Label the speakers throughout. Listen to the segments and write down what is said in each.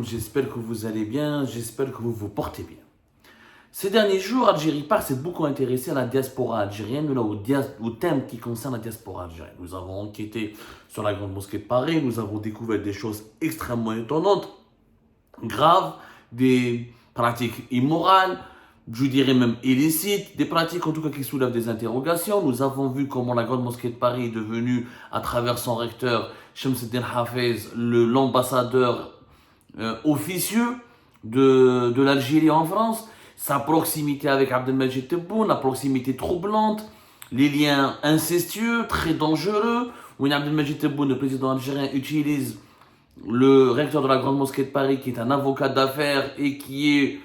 Speaker 1: J'espère que vous allez bien, j'espère que vous vous portez bien. Ces derniers jours, Algérie Part s'est beaucoup intéressé à la diaspora algérienne, au thème qui concerne la diaspora algérienne. Nous avons enquêté sur la Grande Mosquée de Paris, nous avons découvert des choses extrêmement étonnantes, graves, des pratiques immorales, je dirais même illicites, des pratiques en tout cas qui soulèvent des interrogations. Nous avons vu comment la Grande Mosquée de Paris est devenue, à travers son recteur, Shamseddin Hafez, l'ambassadeur officieux de l'Algérie en France. Sa proximité avec Abdelmajid Tebboune, la proximité troublante, les liens incestueux, très dangereux, où Abdelmajid Tebboune, le président algérien, utilise le recteur de la Grande Mosquée de Paris, qui est un avocat d'affaires et qui est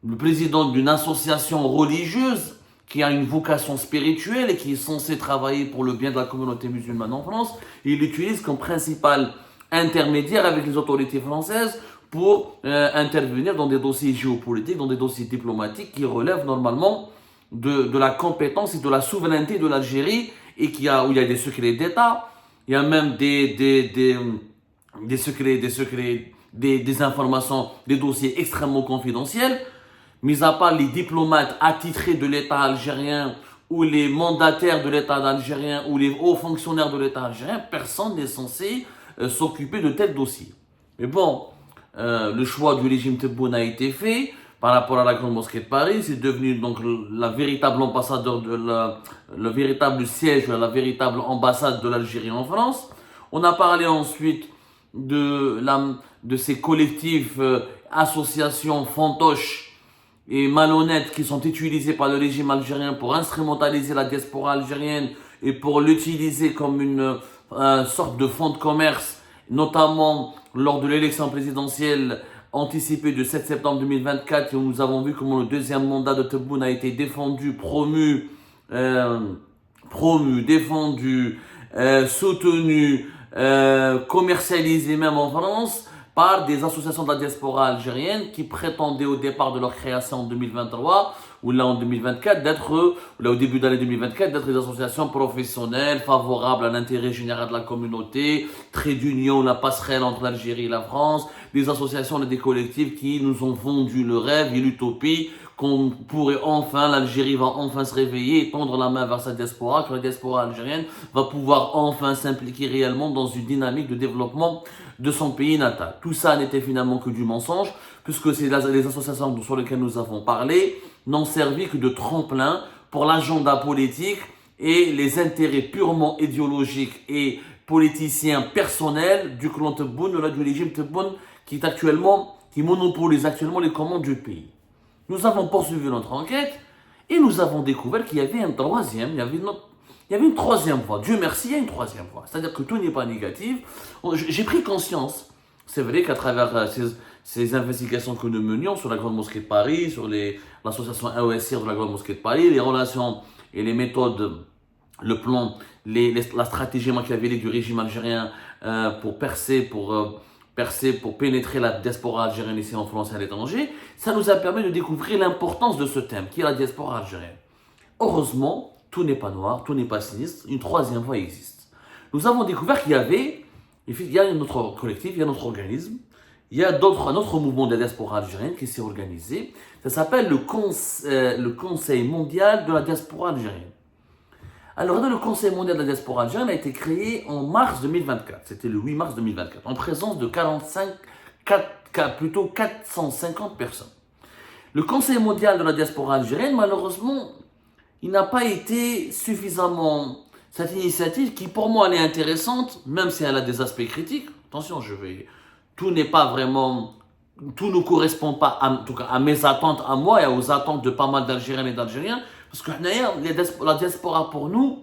Speaker 1: le président d'une association religieuse qui a une vocation spirituelle et qui est censé travailler pour le bien de la communauté musulmane en France. Et il l'utilise comme principal intermédiaire avec les autorités françaises pour intervenir dans des dossiers géopolitiques, dans des dossiers diplomatiques qui relèvent normalement de la compétence et de la souveraineté de l'Algérie et où il y a des secrets d'État, il y a même des informations, des dossiers extrêmement confidentiels. Mis à part les diplomates attitrés de l'État algérien ou les mandataires de l'État algérien ou les hauts fonctionnaires de l'État algérien, personne n'est censé s'occuper de tels dossiers. Mais bon, le choix du régime Tebboune a été fait par rapport à la Grande Mosquée de Paris. C'est devenu donc la véritable ambassadeur le véritable siège, la véritable ambassade de l'Algérie en France. On a parlé ensuite de ces collectifs, associations fantoches et malhonnêtes qui sont utilisés par le régime algérien pour instrumentaliser la diaspora algérienne et pour l'utiliser comme une sorte de fonds de commerce, notamment lors de l'élection présidentielle anticipée du 7 septembre 2024, où nous avons vu comment le deuxième mandat de Tebboune a été défendu, promu, défendu, soutenu, commercialisé même en France par des associations de la diaspora algérienne qui prétendaient au départ de leur création en 2023 ou là en 2024 au début de l'année 2024 d'être des associations professionnelles favorables à l'intérêt général de la communauté, trait d'union, la passerelle entre l'Algérie et la France, des associations et des collectifs qui nous ont vendu le rêve et l'utopie qu'on pourrait enfin, l'Algérie va enfin se réveiller et tendre la main vers sa diaspora, que la diaspora algérienne va pouvoir enfin s'impliquer réellement dans une dynamique de développement de son pays natal. Tout ça n'était finalement que du mensonge, puisque les associations sur lesquelles nous avons parlé n'ont servi que de tremplin pour l'agenda politique et les intérêts purement idéologiques et politiciens personnels du clan Tebboune, du régime Tebboune, qui monopolise actuellement les commandes du pays. Nous avons poursuivi notre enquête et nous avons découvert qu'il y avait une troisième voie. Dieu merci, il y a une troisième voie. C'est-à-dire que tout n'est pas négatif. J'ai pris conscience, c'est vrai qu'à travers ces investigations que nous menions sur la Grande Mosquée de Paris, sur l'association AOSR de la Grande Mosquée de Paris, les relations et les méthodes, le plan, la stratégie machiavélique du régime algérien pour pénétrer la diaspora algérienne ici en France et à l'étranger, ça nous a permis de découvrir l'importance de ce thème, qui est la diaspora algérienne. Heureusement, tout n'est pas noir, tout n'est pas sinistre, une troisième voie existe. Nous avons découvert qu'il y a notre collectif, il y a notre organisme, il y a un autre mouvement de la diaspora algérienne qui s'est organisé, ça s'appelle le Conseil mondial de la diaspora algérienne. Alors, le Conseil mondial de la diaspora algérienne a été créé en mars 2024. C'était le 8 mars 2024, en présence de 450 personnes. Le Conseil mondial de la diaspora algérienne, malheureusement, il n'a pas été suffisamment... Cette initiative, qui pour moi, elle est intéressante, même si elle a des aspects critiques. Attention, tout ne correspond pas, en tout cas, à mes attentes à moi et aux attentes de pas mal d'Algériennes et d'Algériens. Parce que la diaspora pour nous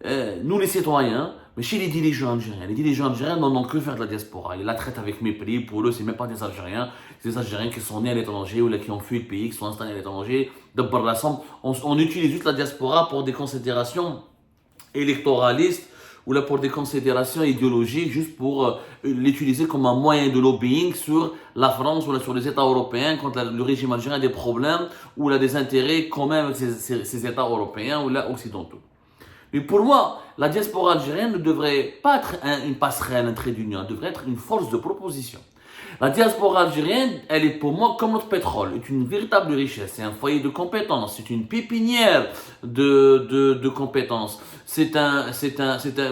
Speaker 1: les citoyens, mais chez les dirigeants algériens n'en ont que faire de la diaspora. Ils la traitent avec mépris. Pour eux, c'est même pas des Algériens. C'est des Algériens qui sont nés à l'étranger ou qui ont fui le pays, qui sont installés à l'étranger. On utilise juste la diaspora pour des considérations électoralistes ou là pour des considérations idéologiques, juste pour l'utiliser comme un moyen de lobbying sur la France ou là sur les États européens quand le régime algérien a des problèmes ou là des intérêts communs avec ces États européens ou là occidentaux. Mais pour moi, la diaspora algérienne ne devrait pas être une passerelle, un trait d'union, elle devrait être une force de proposition. La diaspora algérienne, elle est pour moi comme notre pétrole, est une véritable richesse, c'est un foyer de compétences, c'est une pépinière de compétences. C'est un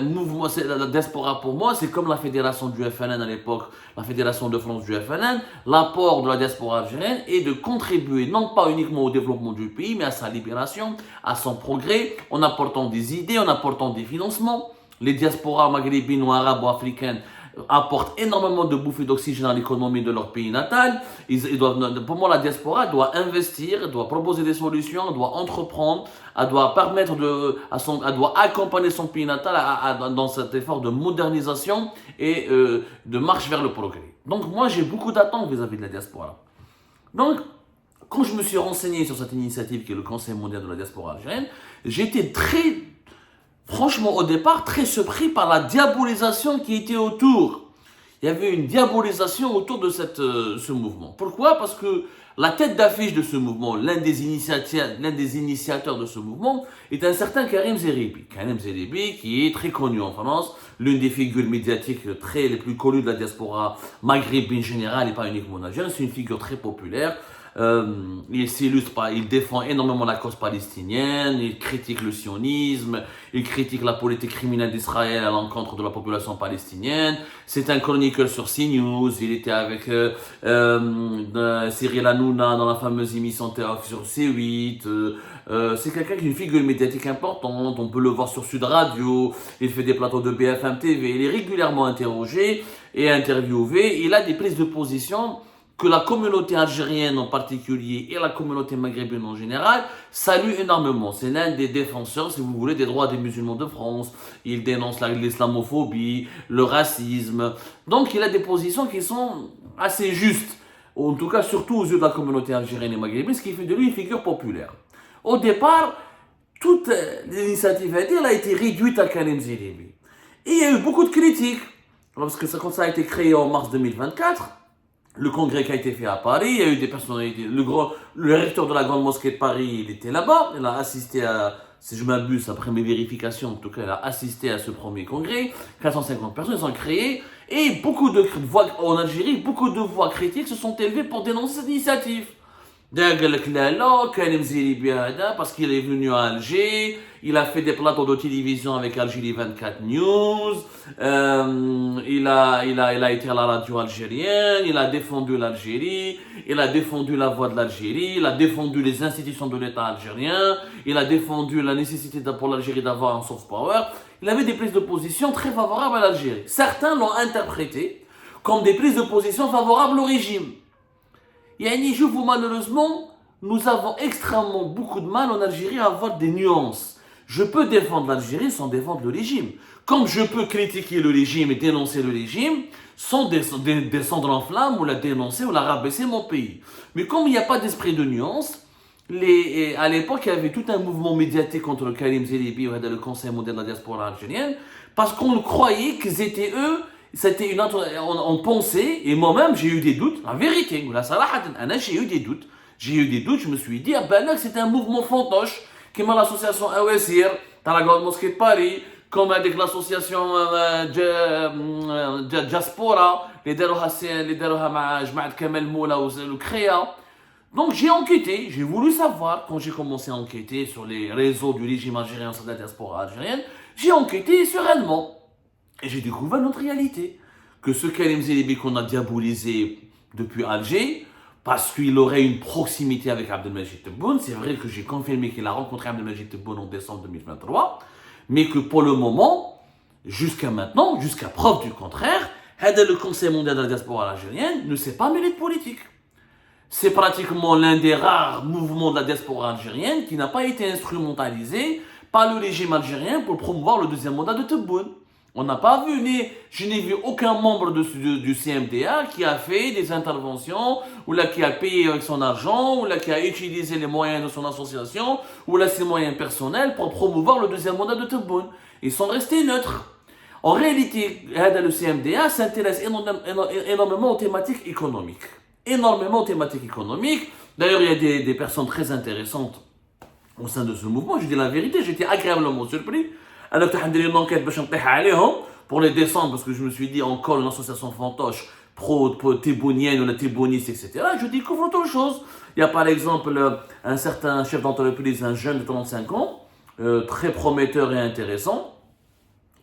Speaker 1: mouvement, la diaspora pour moi, c'est comme la fédération du FLN à l'époque, la fédération de France du FLN. L'apport de la diaspora algérienne est de contribuer non pas uniquement au développement du pays, mais à sa libération, à son progrès, en apportant des idées, en apportant des financements. Les diasporas maghrébines ou arabo-africaines apportent énormément de bouffées d'oxygène à l'économie de leur pays natal. Pour moi, la diaspora doit investir, elle doit proposer des solutions, elle doit entreprendre, elle doit elle doit accompagner son pays natal dans cet effort de modernisation et de marche vers le progrès. Donc moi, j'ai beaucoup d'attentes vis-à-vis de la diaspora. Donc, quand je me suis renseigné sur cette initiative qui est le Conseil mondial de la diaspora algérienne, j'étais franchement, au départ, très surpris par la diabolisation qui était autour. Il y avait une diabolisation autour de ce mouvement. Pourquoi? Parce que la tête d'affiche de ce mouvement, l'un des initiateurs de ce mouvement, est un certain Karim Zeribi. Karim Zeribi, qui est très connu en France, l'une des figures médiatiques les plus connues de la diaspora maghrébine générale et pas uniquement en Algérie. C'est une figure très populaire. Il défend énormément la cause palestinienne, il critique le sionisme, il critique la politique criminelle d'Israël à l'encontre de la population palestinienne. C'est un chroniqueur sur CNews, il était avec Cyril Hanouna dans la fameuse émission Théâtre sur C8. C'est quelqu'un qui est une figure médiatique importante, on peut le voir sur Sud Radio, il fait des plateaux de BFM TV, il est régulièrement interrogé et interviewé, il a des prises de position que la communauté algérienne en particulier et la communauté maghrébine en général saluent énormément. C'est l'un des défenseurs, si vous voulez, des droits des musulmans de France. Il dénonce l'islamophobie, le racisme. Donc il a des positions qui sont assez justes, en tout cas surtout aux yeux de la communauté algérienne et maghrébine, ce qui fait de lui une figure populaire. Au départ, toute l'initiative a été réduite à Karim Zeribi. Et il y a eu beaucoup de critiques, parce que quand ça a été créé en mars 2024, le congrès qui a été fait à Paris, il y a eu des personnalités. Le recteur de la Grande Mosquée de Paris, il était là-bas. Il a assisté à, si je m'abuse, après mes vérifications, en tout cas, il a assisté à ce premier congrès. 450 personnes sont créées. Et beaucoup de voix, en Algérie, beaucoup de voix critiques se sont élevées pour dénoncer cette initiative. Parce qu'il est venu à Alger, il a fait des plateaux de télévision avec Algérie 24 News, il a été à la radio algérienne, il a défendu l'Algérie, il a défendu la voix de l'Algérie, il a défendu les institutions de l'État algérien, il a défendu la nécessité pour l'Algérie d'avoir un soft power. Il avait des prises de position très favorables à l'Algérie. Certains l'ont interprété comme des prises de position favorables au régime. Yani, je vous malheureusement, nous avons extrêmement beaucoup de mal en Algérie à avoir des nuances. Je peux défendre l'Algérie sans défendre le régime. Comme je peux critiquer le régime et dénoncer le régime sans descendre en flamme ou la dénoncer ou la rabaisser mon pays. Mais comme il n'y a pas d'esprit de nuance, à l'époque, il y avait tout un mouvement médiatique contre le Karim Zeribi, le Conseil mondial de la diaspora algérienne, parce qu'on croyait qu'ils étaient eux. On pensait, et moi-même j'ai eu des doutes, la vérité, j'ai eu des doutes. Je me suis dit, c'était un mouvement fantoche, comme l'association Awesir, dans la Grande Mosquée de Paris, comme avec l'association Diaspora, les Deroha Jmaat Kamel Moula ou le Créa. Donc j'ai enquêté, j'ai voulu savoir, quand j'ai commencé à enquêter sur les réseaux du régime algérien sur la diaspora algérienne, j'ai enquêté sereinement. Et j'ai découvert notre réalité. Que ce Karim Zeribi qu'on a diabolisé depuis Alger, parce qu'il aurait une proximité avec Abdelmajid Tebboune, c'est vrai que j'ai confirmé qu'il a rencontré Abdelmajid Tebboune en décembre 2023, mais que pour le moment, jusqu'à maintenant, jusqu'à preuve du contraire, le Conseil mondial de la diaspora algérienne ne s'est pas mêlé de politique. C'est pratiquement l'un des rares mouvements de la diaspora algérienne qui n'a pas été instrumentalisé par le régime algérien pour promouvoir le deuxième mandat de Tebboune. On n'a pas vu, je n'ai vu aucun membre du CMDA qui a fait des interventions, ou là qui a payé avec son argent, ou là qui a utilisé les moyens de son association, ou là ses moyens personnels pour promouvoir le deuxième mandat de Tebboune. Ils sont restés neutres. En réalité, le CMDA s'intéresse énormément aux thématiques économiques. D'ailleurs, il y a des personnes très intéressantes au sein de ce mouvement. Je dis la vérité, j'étais agréablement surpris Alors, tu as une enquête pour les descendre, parce que je me suis dit, encore une association fantoche pro-tébonienne ou la téboniste, etc. Je découvre autre chose. Il y a par exemple un certain chef d'entreprise, un jeune de 35 ans, très prometteur et intéressant,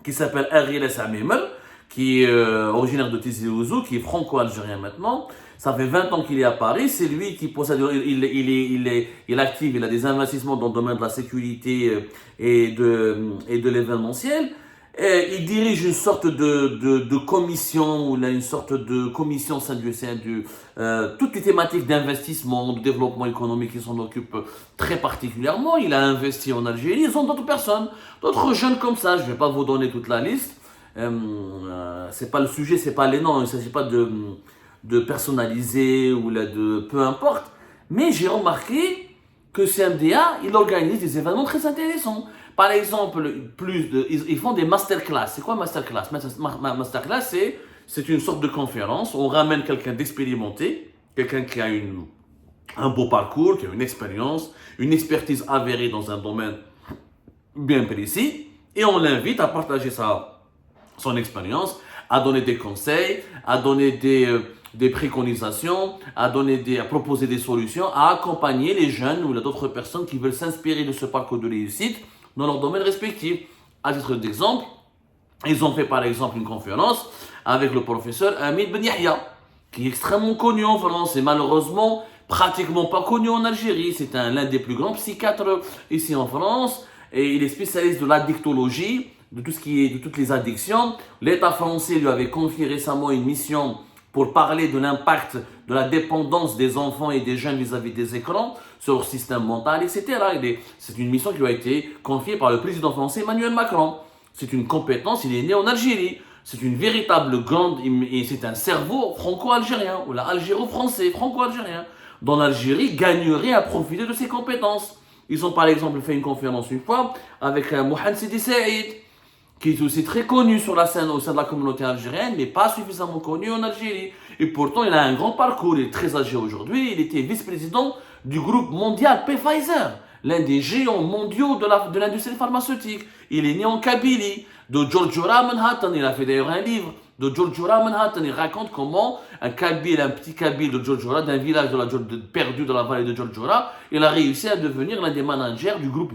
Speaker 1: qui s'appelle Ariel Samimel, qui est originaire de Tizi Ouzou, qui est franco-algérien maintenant. Ça fait 20 ans qu'il est à Paris. C'est lui qui possède, il est actif, il a des investissements dans le domaine de la sécurité et de l'événementiel. Et il dirige une sorte de commission, ou une sorte de commission au sein du toutes les thématiques d'investissement, de développement économique, il s'en occupe très particulièrement. Il a investi en Algérie. Ils ont d'autres personnes, d'autres jeunes comme ça. Je ne vais pas vous donner toute la liste. C'est pas le sujet, c'est pas les noms. Il ne s'agit pas de personnaliser ou de peu importe. Mais j'ai remarqué que CMDA, il organise des événements très intéressants. Par exemple, ils font des masterclass. C'est quoi masterclass? Masterclass, c'est une sorte de conférence. On ramène quelqu'un d'expérimenté, quelqu'un qui a un beau parcours, qui a une expérience, une expertise avérée dans un domaine bien précis, et on l'invite à partager son expérience, à donner des conseils, à donner des préconisations, à proposer des solutions, à accompagner les jeunes ou d'autres personnes qui veulent s'inspirer de ce parcours de réussite dans leur domaine respectif. À titre d'exemple, ils ont fait par exemple une conférence avec le professeur Hamid Ben Yahya, qui est extrêmement connu en France et malheureusement pratiquement pas connu en Algérie. C'est l'un des plus grands psychiatres ici en France et il est spécialiste de l'addictologie, de toutes les addictions. L'État français lui avait confié récemment une mission pour parler de l'impact de la dépendance des enfants et des jeunes vis-à-vis des écrans sur leur système mental, etc. C'est une mission qui lui a été confiée par le président français Emmanuel Macron. C'est une compétence, il est né en Algérie. C'est une véritable grande, et c'est un cerveau franco-algérien, ou algéro-français, franco-algérien, dont l'Algérie gagnerait à profiter de ses compétences. Ils ont par exemple fait une conférence une fois avec Mohamed Sidi Saïd, qui est aussi très connu sur la scène au sein de la communauté algérienne, mais pas suffisamment connu en Algérie. Et pourtant, il a un grand parcours, il est très âgé aujourd'hui, il était vice-président du groupe mondial Pfizer, l'un des géants mondiaux de l'industrie pharmaceutique. Il est né en Kabylie, de Djordjura Manhattan, il a fait d'ailleurs un livre de Djordjura Manhattan, il raconte comment un petit Kabyle de Djordjura, d'un village perdu de la vallée de Djordjura, il a réussi à devenir l'un des managers du groupe,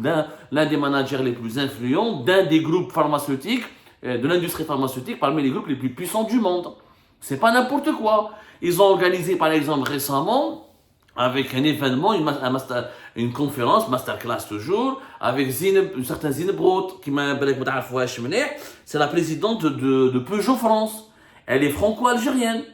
Speaker 1: l'un des managers les plus influents, d'un des groupes pharmaceutiques, de l'industrie pharmaceutique, parmi les groupes les plus puissants du monde. C'est pas n'importe quoi. Ils ont organisé par exemple récemment, avec un événement, une conférence, masterclass toujours, avec une certaine Zinebrot, qui m'a c'est la présidente de Peugeot France. Elle est franco-algérienne,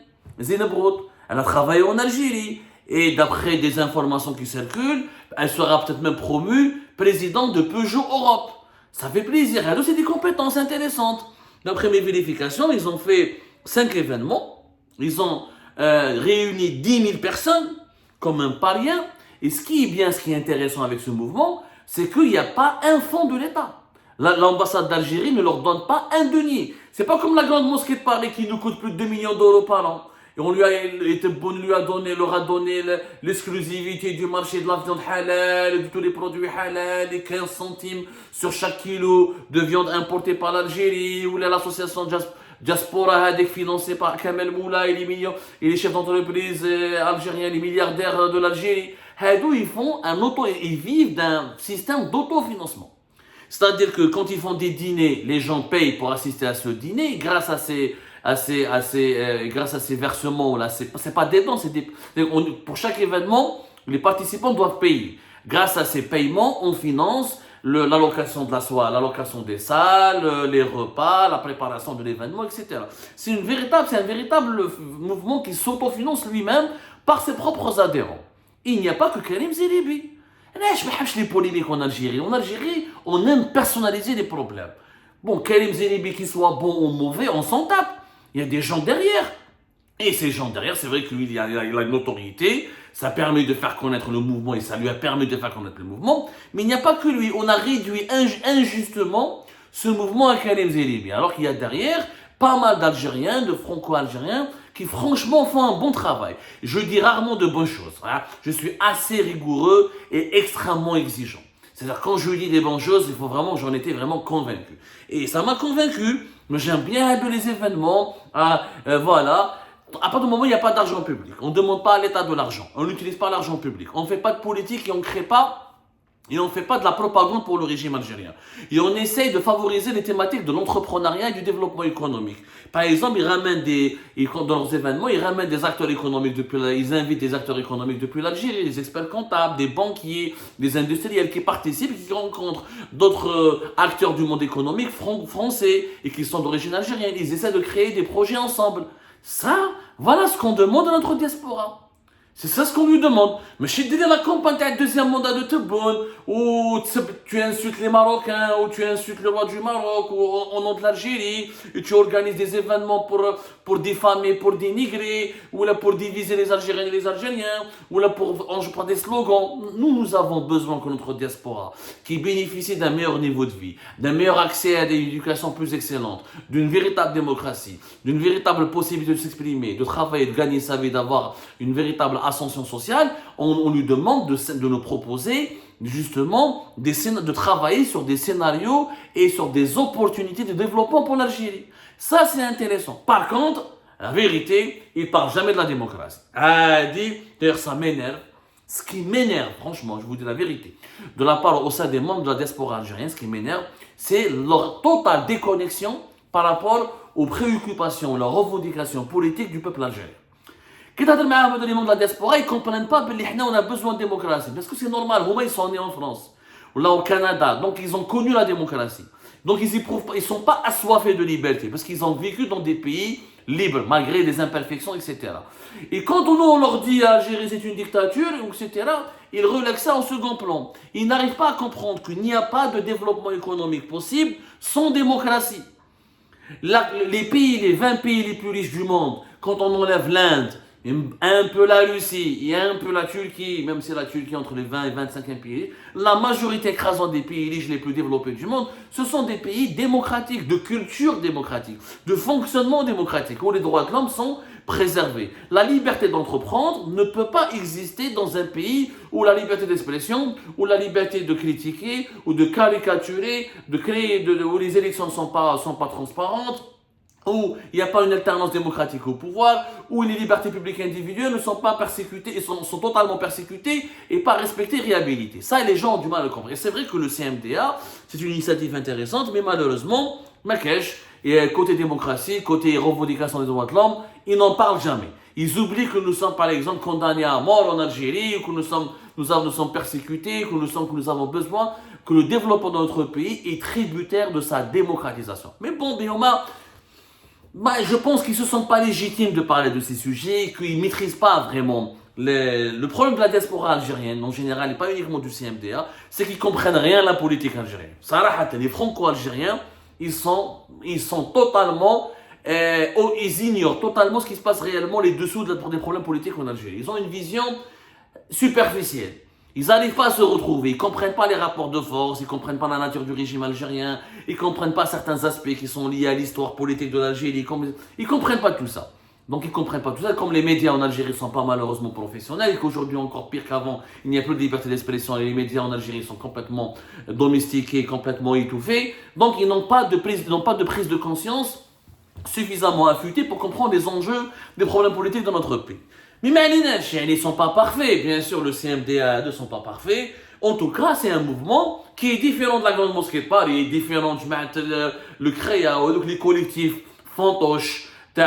Speaker 1: Zinebrot. Elle a travaillé en Algérie. Et d'après des informations qui circulent, elle sera peut-être même promue présidente de Peugeot Europe. Ça fait plaisir. Elle a aussi des compétences intéressantes. D'après mes vérifications, ils ont fait 5 événements. Ils ont réuni 10 000 personnes comme un paria. Et ce qui est intéressant avec ce mouvement, c'est qu'il n'y a pas un fonds de l'État. L'ambassade d'Algérie ne leur donne pas un denier. C'est pas comme la grande mosquée de Paris qui nous coûte plus de 2 millions d'euros par an. Et on leur a donné l'exclusivité du marché de la viande halal, de tous les produits halal, les 15 centimes sur chaque kilo de viande importée par l'Algérie, ou l'association Diaspora financée par Kamel Moula et les chefs d'entreprise algériens, les milliardaires de l'Algérie. Ils vivent d'un système d'autofinancement. C'est-à-dire que quand ils font des dîners, les gens payent pour assister à ce dîner grâce à ces versements là. C'est pas des dons, pour chaque événement, les participants doivent payer. Grâce à ces paiements, on finance l'allocation de la soirée, l'allocation des salles, les repas, la préparation de l'événement, etc. C'est un véritable mouvement qui s'autofinance lui-même par ses propres adhérents. Il n'y a pas que Karim Zeribi. Je ne les polémiques en Algérie. En Algérie, on aime personnaliser les problèmes. Bon, Karim Zeribi, qu'il soit bon ou mauvais, on s'en tape. Il y a des gens derrière. Et ces gens derrière, c'est vrai que lui, il a une notoriété. Ça permet de faire connaître le mouvement et ça lui a permis de faire connaître le mouvement. Mais il n'y a pas que lui. On a réduit injustement ce mouvement à Karim Zeribi. Alors qu'il y a derrière pas mal d'Algériens, de Franco-Algériens, qui franchement font un bon travail. Je dis rarement de bonnes choses. Hein. Je suis assez rigoureux et extrêmement exigeant. C'est-à-dire, quand je dis des bonnes choses, il faut vraiment que j'en étais vraiment convaincu. Et ça m'a convaincu, mais j'aime bien un peu les événements, voilà. À partir du moment où il n'y a pas d'argent public, on ne demande pas à l'État de l'argent, on n'utilise pas l'argent public, on ne fait pas de politique et on ne crée pas. Et on ne fait pas de la propagande pour le régime algérien. Et on essaye de favoriser les thématiques de l'entrepreneuriat et du développement économique. Par exemple, dans leurs événements, ils ramènent des acteurs économiques ils invitent des acteurs économiques depuis l'Algérie, des experts comptables, des banquiers, des industriels qui participent et qui rencontrent d'autres acteurs du monde économique français et qui sont d'origine algérienne. Ils essaient de créer des projets ensemble. Ça, voilà ce qu'on demande à notre diaspora. C'est ça ce qu'on lui demande. Mais je dis la campagne, tu as un deuxième mandat de Tebboune, ou tu insultes les Marocains, ou tu insultes le roi du Maroc, ou au nom de l'Algérie, et tu organises des événements pour diffamer, pour dénigrer, ou là pour diviser les Algériens et les Algériens, ou là pour des slogans. Nous avons besoin que notre diaspora, qui bénéficie d'un meilleur niveau de vie, d'un meilleur accès à une éducation plus excellente, d'une véritable démocratie, d'une véritable possibilité de s'exprimer, de travailler, de gagner sa vie, d'avoir une véritable ascension sociale, on lui demande de nous proposer justement de travailler sur des scénarios et sur des opportunités de développement pour l'Algérie. Ça, c'est intéressant. Par contre, la vérité, il ne parle jamais de la démocratie. D'ailleurs, ça m'énerve. Ce qui m'énerve, franchement, je vous dis la vérité, de la part au sein des membres de la diaspora algérienne, ce qui m'énerve, c'est leur totale déconnexion par rapport aux préoccupations, leurs revendications politiques du peuple algérien. Quand tu as les membres de la diaspora, ils ne comprennent pas qu'on a besoin de démocratie. Parce que c'est normal, ils sont nés en France, ou là au Canada, donc ils ont connu la démocratie. Donc ils ne sont pas assoiffés de liberté, parce qu'ils ont vécu dans des pays libres, malgré des imperfections, etc. Et quand on leur dit Algérie c'est une dictature, etc., ils relèguent ça en second plan. Ils n'arrivent pas à comprendre qu'il n'y a pas de développement économique possible sans démocratie. Les 20 pays les plus riches du monde, quand on enlève l'Inde, un peu la Russie et un peu la Turquie, même si la Turquie entre les 20 et 25e pays, la majorité écrasante des pays riches les plus développés du monde, ce sont des pays démocratiques, de culture démocratique, de fonctionnement démocratique, où les droits de l'homme sont préservés. La liberté d'entreprendre ne peut pas exister dans un pays où la liberté d'expression, où la liberté de critiquer, ou de caricaturer, où les élections ne sont pas transparentes, où il n'y a pas une alternance démocratique au pouvoir, où les libertés publiques individuelles ne sont pas persécutées, et sont totalement persécutées et pas respectées et réhabilitées. Ça, les gens ont du mal à le comprendre. Et c'est vrai que le CMDA, c'est une initiative intéressante, mais malheureusement, Marrakech, et côté démocratie, côté revendication des droits de l'homme, ils n'en parlent jamais. Ils oublient que nous sommes, par exemple, condamnés à mort en Algérie, que nous sommes persécutés, que nous avons besoin, que le développement de notre pays est tributaire de sa démocratisation. Mais bon, Bioma, je pense qu'ils ne se sentent pas légitimes de parler de ces sujets, qu'ils ne maîtrisent pas vraiment. Le problème de la diaspora algérienne, en général, et pas uniquement du CMDA, c'est qu'ils ne comprennent rien à la politique algérienne. Les franco-algériens, ils sont totalement, ils ignorent totalement ce qui se passe réellement les dessous des problèmes politiques en Algérie. Ils ont une vision superficielle. Ils n'arrivent pas à se retrouver, ils ne comprennent pas les rapports de force, ils ne comprennent pas la nature du régime algérien, ils ne comprennent pas certains aspects qui sont liés à l'histoire politique de l'Algérie, ils ne comprennent pas tout ça. Donc ils ne comprennent pas tout ça, comme les médias en Algérie ne sont pas malheureusement professionnels, et qu'aujourd'hui encore pire qu'avant, il n'y a plus de liberté d'expression, et les médias en Algérie sont complètement domestiqués, complètement étouffés, donc ils n'ont pas de prise de conscience suffisamment affûtée pour comprendre les enjeux des problèmes politiques dans notre pays. Mais ils ne sont pas parfaits. Bien sûr, le CMDA ne sont pas parfaits. En tout cas, c'est un mouvement qui est différent de la Grande Mosquée de Paris, différent du le CREA, les collectifs fantoches, on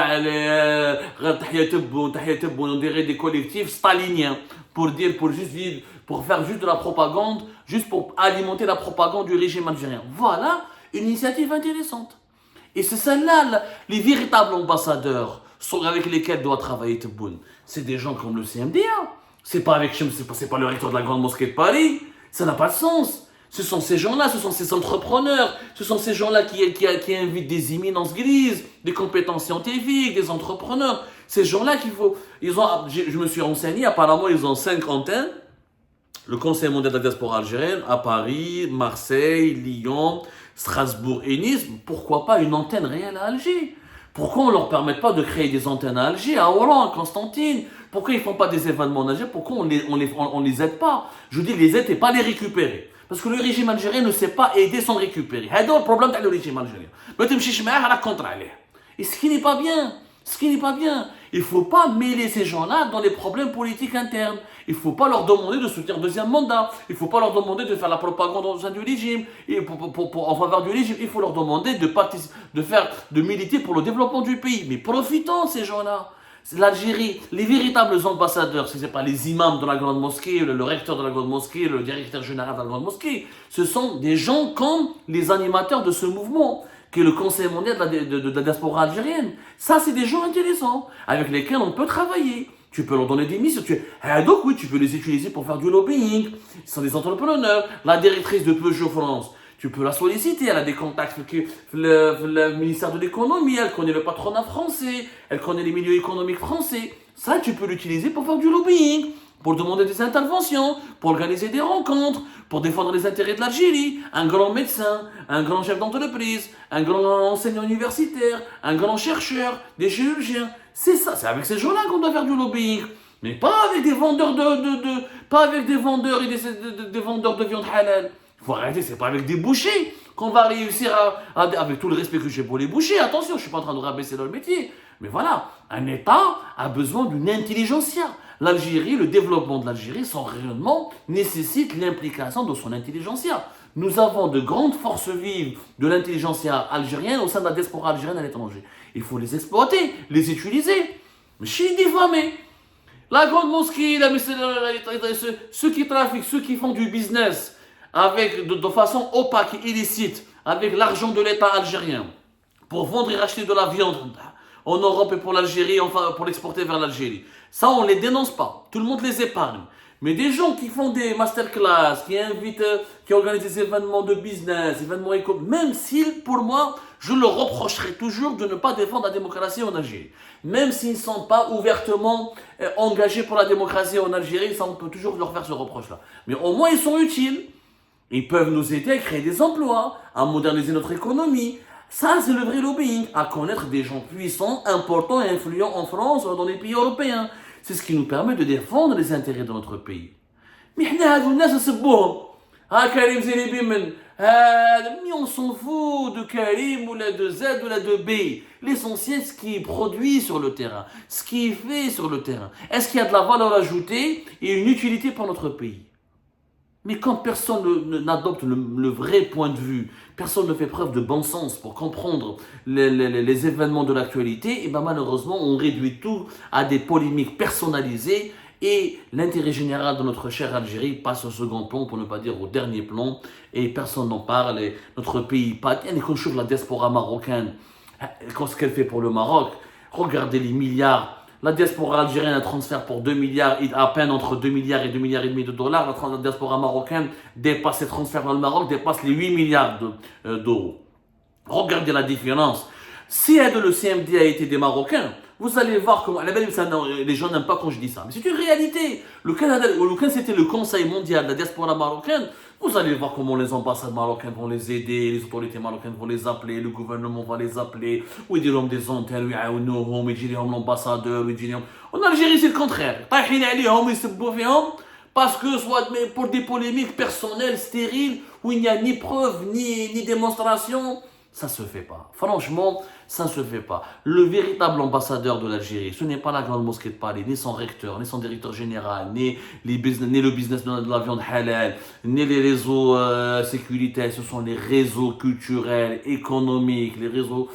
Speaker 1: dirait des collectifs staliniens, pour faire juste de la propagande, juste pour alimenter la propagande du régime algérien. Voilà une initiative intéressante. Et c'est celle-là, les véritables ambassadeurs avec lesquels doit travailler Tebboune. C'est des gens comme le CMDA. C'est pas le recteur de la Grande Mosquée de Paris. Ça n'a pas de sens. Ce sont ces gens-là, ce sont ces entrepreneurs, ce sont ces gens-là qui invitent des éminences grises, des compétences scientifiques, des entrepreneurs. Ces gens-là je me suis renseigné, apparemment ils ont 5 antennes. Le Conseil mondial de la diaspora algérienne à Paris, Marseille, Lyon, Strasbourg et Nice. Pourquoi pas une antenne réelle à Alger ? Pourquoi on ne leur permet pas de créer des antennes à Alger, à Oran, à Constantine ? Pourquoi ils ne font pas des événements en Alger ? Pourquoi on les aide pas ? Je dis les aides et pas les récupérer. Parce que le régime algérien ne sait pas aider sans récupérer. C'est le problème du régime algérien. Mais tu ne vas pas contre lui. Et ce qui n'est pas bien. Ce qui n'est pas bien. Il ne faut pas mêler ces gens-là dans les problèmes politiques internes. Il ne faut pas leur demander de soutenir un deuxième mandat. Il ne faut pas leur demander de faire la propagande au sein du régime. Et en faveur du régime, il faut leur demander de militer pour le développement du pays. Mais profitons ces gens-là. L'Algérie, les véritables ambassadeurs, ce n'est pas les imams de la grande mosquée, le recteur de la grande mosquée, le directeur général de la grande mosquée. Ce sont des gens comme les animateurs de ce mouvement, qui est le Conseil mondial de la diaspora algérienne. Ça, c'est des gens intéressants, avec lesquels on peut travailler. Tu peux leur donner des missions. Donc oui, tu peux les utiliser pour faire du lobbying. Ils sont des entrepreneurs. La directrice de Peugeot France, tu peux la solliciter, elle a des contacts avec le ministère de l'économie, elle connaît le patronat français, elle connaît les milieux économiques français. Ça, tu peux l'utiliser pour faire du lobbying, pour demander des interventions, pour organiser des rencontres, pour défendre les intérêts de l'Algérie. Un grand médecin, un grand chef d'entreprise, un grand enseignant universitaire, un grand chercheur, des chirurgiens. C'est ça, c'est avec ces gens-là qu'on doit faire du lobbying. Mais pas avec des vendeurs pas avec des vendeurs et des vendeurs de viande halal. Il faut arrêter, c'est pas avec des bouchers qu'on va réussir avec tout le respect que j'ai pour les bouchers. Attention, je ne suis pas en train de rabaisser leur métier. Mais voilà, un État a besoin d'une intelligentsia. L'Algérie, le développement de l'Algérie, son rayonnement nécessite l'implication de son intelligentsia. Nous avons de grandes forces vives de l'intelligentsia algérienne au sein de la diaspora algérienne à l'étranger. Il faut les exploiter, les utiliser. Mais chiites diffamés. La grande mosquée, ceux qui trafiquent, ceux qui font du business, avec de façon opaque et illicite, avec l'argent de l'État algérien, pour vendre et racheter de la viande en Europe et pour l'Algérie, enfin pour l'exporter vers l'Algérie. Ça, on ne les dénonce pas. Tout le monde les épargne. Mais des gens qui font des masterclass, qui invitent, qui organisent des événements de business, événements économiques, même s'ils, pour moi, je leur reprocherai toujours de ne pas défendre la démocratie en Algérie. Même s'ils ne sont pas ouvertement engagés pour la démocratie en Algérie, ça, on peut toujours leur faire ce reproche-là. Mais au moins, ils sont utiles. Ils peuvent nous aider à créer des emplois, à moderniser notre économie. Ça, c'est le vrai lobbying, à connaître des gens puissants, importants et influents en France ou dans les pays européens. C'est ce qui nous permet de défendre les intérêts de notre pays. Mais on s'en fout de Karim ou de Z ou de B. L'essentiel, c'est ce qui est produit sur le terrain, ce qui est fait sur le terrain. Est-ce qu'il y a de la valeur ajoutée et une utilité pour notre pays? Mais quand personne n'adopte le vrai point de vue, personne ne fait preuve de bon sens pour comprendre les événements de l'actualité, et bien malheureusement, on réduit tout à des polémiques personnalisées et l'intérêt général de notre chère Algérie passe au second plan, pour ne pas dire au dernier plan, et personne n'en parle. Et notre pays, et quand je trouve la diaspora marocaine, ce qu'elle fait pour le Maroc, regardez les milliards. La diaspora algérienne a un transfert pour 2 milliards, à peine entre 2 milliards et 2 milliards et demi de dollars. La diaspora marocaine dépasse ses transferts dans le Maroc, dépasse les 8 milliards d'euros. Regardez la différence. Si le CMD a été des Marocains, vous allez voir comment... Les gens n'aiment pas quand je dis ça, mais c'est une réalité. Le Canada, c'était le Conseil mondial de la diaspora marocaine. Vous allez voir comment les ambassades marocaines vont les aider, les autorités marocaines vont les appeler, le gouvernement va les appeler, ou ils diront des antennes, ils diront l'ambassadeur, en Algérie, c'est le contraire. Parce que soit pour des polémiques personnelles, stériles, où il n'y a ni preuve, ni démonstration, ça ne se fait pas. Franchement, ça ne se fait pas. Le véritable ambassadeur de l'Algérie, ce n'est pas la grande mosquée de Paris, ni son recteur, ni son directeur général, ni le business de la viande halal, ni les réseaux sécuritaires. Ce sont les réseaux culturels, économiques, les réseaux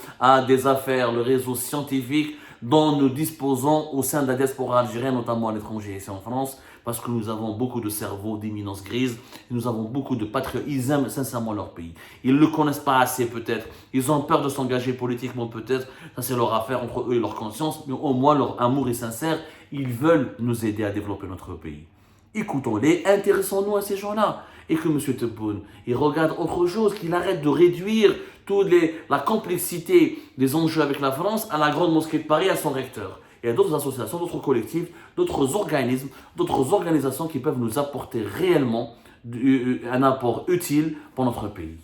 Speaker 1: des affaires, le réseau scientifique dont nous disposons au sein de la diaspora algérienne, notamment à l'étranger, ici en France, parce que nous avons beaucoup de cerveaux d'éminence grise, et nous avons beaucoup de patriotes. Ils aiment sincèrement leur pays. Ils ne le connaissent pas assez peut-être, ils ont peur de s'engager politiquement peut-être, ça c'est leur affaire entre eux et leur conscience, mais au moins leur amour est sincère, ils veulent nous aider à développer notre pays. Écoutons-les, intéressons-nous à ces gens-là. Et que M. Tebboune, il regarde autre chose, qu'il arrête de réduire la complexité des enjeux avec la France à la grande mosquée de Paris, à son recteur. Il y a d'autres associations, d'autres collectifs, d'autres organismes, d'autres organisations qui peuvent nous apporter réellement un apport utile pour notre pays.